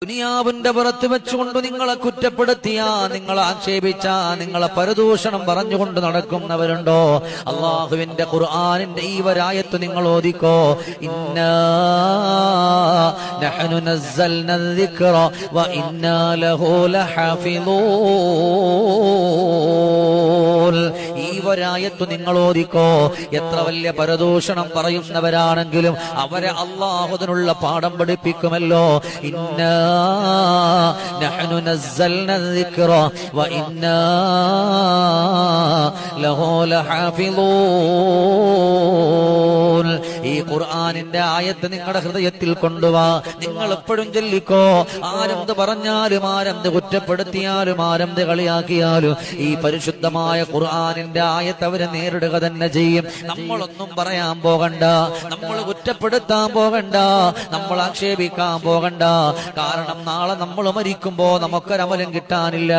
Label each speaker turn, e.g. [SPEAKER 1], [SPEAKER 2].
[SPEAKER 1] ദുനിയാവിന്റെ പുറത്ത് വെച്ചുകൊണ്ട് നിങ്ങളെ കുറ്റപ്പെടുത്തിയ, നിങ്ങളെ ആക്ഷേപിച്ച, നിങ്ങളെ പരദൂഷണം പറഞ്ഞുകൊണ്ട് നടക്കുന്നവരുണ്ടോ? അള്ളാഹുവിന്റെ ഖുർആനിന്റെ ഈ വരായത്ത് നിങ്ങൾ ഓദിക്കോ. ഇന്നാ നഹ്നു നസ്സൽന الذിക്റ വഇന്നാ ലഹു ലഹാഫിളൂൻ. ഈ വരായത്ത് നിങ്ങൾ ഓദിക്കോ. എത്ര വലിയ പരദൂഷണം പറയുന്നവരാണെങ്കിലും അവരെ അള്ളാഹു അതിനുള്ള പാഠം പഠിപ്പിക്കുമല്ലോ. ഇന്നാ നഹ്നു നസ്സൽന الذിക്റ വഇന്നാ ലഹു ലഹാഫിളൂൻ. ഈ ഖുർആനിന്റെ ആയത്ത് നിങ്ങളുടെ ഹൃദയത്തിൽ കൊണ്ടുവാ. നിങ്ങൾ എപ്പോഴും ചൊല്ലിക്കോ. ആരെന്ത് പറഞ്ഞാലും, ആരെന്ത് കുറ്റപ്പെടുത്തിയാലും, ആരെന്ത് കളിയാക്കിയാലും ഈ പരിശുദ്ധമായ ഖുർആനിന്റെ ആയത്ത് അവരെ നേരിടുക തന്നെ ചെയ്യും. നമ്മളൊന്നും പറയാൻ പോകണ്ട, നമ്മൾ കുറ്റപ്പെടുത്താൻ പോകണ്ട, നമ്മൾ ആക്ഷേപിക്കാൻ പോകണ്ട. കാരണം നാളെ നമ്മൾ മരിക്കുമ്പോ നമുക്കൊരമലും കിട്ടാനില്ല.